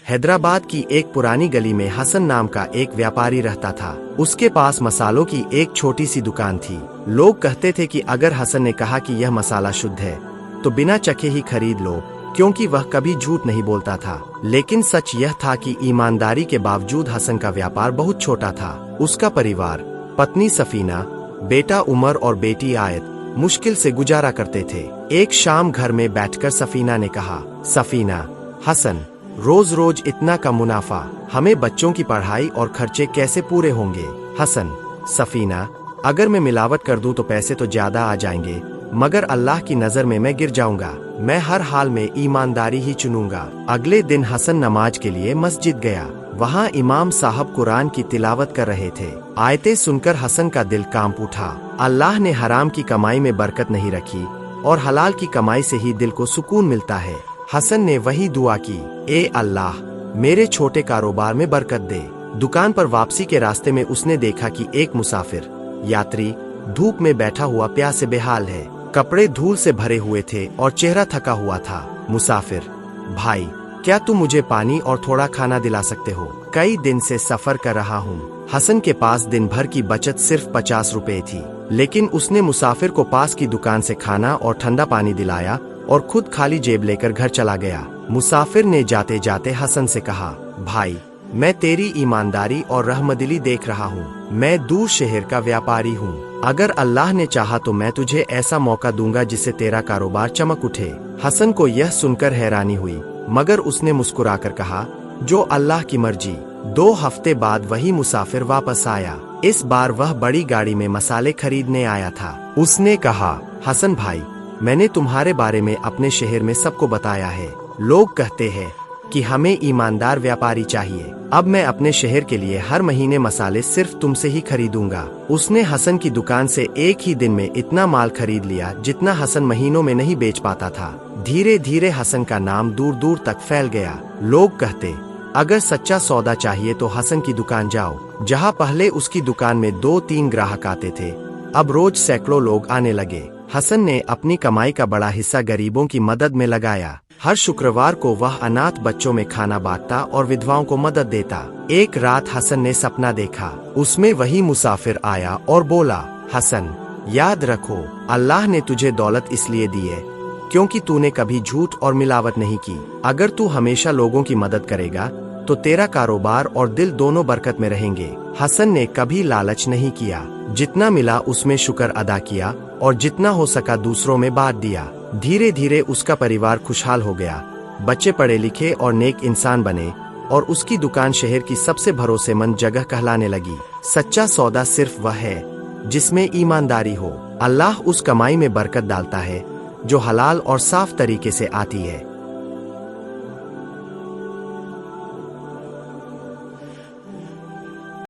हैदराबाद की एक पुरानी गली में हसन नाम का एक व्यापारी रहता था। उसके पास मसालों की एक छोटी सी दुकान थी। लोग कहते थे कि अगर हसन ने कहा कि यह मसाला शुद्ध है तो बिना चखे ही खरीद लो, क्योंकि वह कभी झूठ नहीं बोलता था। लेकिन सच यह था कि ईमानदारी के बावजूद हसन का व्यापार बहुत छोटा था। उसका परिवार, पत्नी सफीना, बेटा उमर और बेटी आयत मुश्किल से गुजारा करते थे। एक शाम घर में बैठकर सफीना ने कहा, सफीना, हसन, रोज रोज इतना कम मुनाफा, हमें बच्चों की पढ़ाई और खर्चे कैसे पूरे होंगे? हसन, सफीना, अगर मैं मिलावट कर दूं तो पैसे तो ज्यादा आ जाएंगे, मगर अल्लाह की नजर में मैं गिर जाऊंगा। मैं हर हाल में ईमानदारी ही चुनूंगा। अगले दिन हसन नमाज के लिए मस्जिद गया। वहाँ इमाम साहब कुरान की तिलावत कर रहे थे। आयतें सुनकर हसन का दिल कांप उठा। अल्लाह ने हराम की कमाई में बरकत नहीं रखी और हलाल की कमाई से ही दिल को सुकून मिलता है। हसन ने वही दुआ की, ए अल्लाह, मेरे छोटे कारोबार में बरकत दे। दुकान पर वापसी के रास्ते में उसने देखा कि एक मुसाफिर यात्री धूप में बैठा हुआ प्यासे बेहाल है। कपड़े धूल से भरे हुए थे और चेहरा थका हुआ था। मुसाफिर, भाई, क्या तुम मुझे पानी और थोड़ा खाना दिला सकते हो? कई दिन से सफर कर रहा हूँ। हसन के पास दिन भर की बचत सिर्फ 50 रुपए थी, लेकिन उसने मुसाफिर को पास की दुकान से खाना और ठंडा पानी दिलाया और खुद खाली जेब लेकर घर चला गया। मुसाफिर ने जाते जाते हसन से कहा, भाई, मैं तेरी ईमानदारी और रहमदिली देख रहा हूँ। मैं दूर शहर का व्यापारी हूँ। अगर अल्लाह ने चाहा तो मैं तुझे ऐसा मौका दूंगा जिससे तेरा कारोबार चमक उठे। हसन को यह सुनकर हैरानी हुई, मगर उसने मुस्कुराकर कहा, जो अल्लाह की मर्जी। 2 हफ्ते बाद वही मुसाफिर वापस आया। इस बार वह बड़ी गाड़ी में मसाले खरीदने आया था। उसने कहा, हसन भाई, मैंने तुम्हारे बारे में अपने शहर में सबको बताया है। लोग कहते हैं कि हमें ईमानदार व्यापारी चाहिए। अब मैं अपने शहर के लिए हर महीने मसाले सिर्फ तुमसे ही खरीदूंगा। उसने हसन की दुकान से एक ही दिन में इतना माल खरीद लिया जितना हसन महीनों में नहीं बेच पाता था। धीरे धीरे हसन का नाम दूर दूर तक फैल गया। लोग कहते, अगर सच्चा सौदा चाहिए तो हसन की दुकान जाओ। जहां पहले उसकी दुकान में 2-3 ग्राहक आते थे, अब रोज सैकड़ों लोग आने लगे। हसन ने अपनी कमाई का बड़ा हिस्सा गरीबों की मदद में लगाया। हर शुक्रवार को वह अनाथ बच्चों में खाना बांटता और विधवाओं को मदद देता। एक रात हसन ने सपना देखा। उसमें वही मुसाफिर आया और बोला, हसन, याद रखो, अल्लाह ने तुझे दौलत इसलिए दी है क्योंकि तूने कभी झूठ और मिलावट नहीं की। अगर तू हमेशा लोगों की मदद करेगा तो तेरा कारोबार और दिल दोनों बरकत में रहेंगे। हसन ने कभी लालच नहीं किया। जितना मिला उसमें शुक्र अदा किया और जितना हो सका दूसरों में बांट दिया। धीरे धीरे उसका परिवार खुशहाल हो गया। बच्चे पढ़े लिखे और नेक इंसान बने और उसकी दुकान शहर की सबसे भरोसेमंद जगह कहलाने लगी। सच्चा सौदा सिर्फ वह है जिसमें ईमानदारी हो। अल्लाह उस कमाई में बरकत डालता है जो हलाल और साफ तरीके से आती है।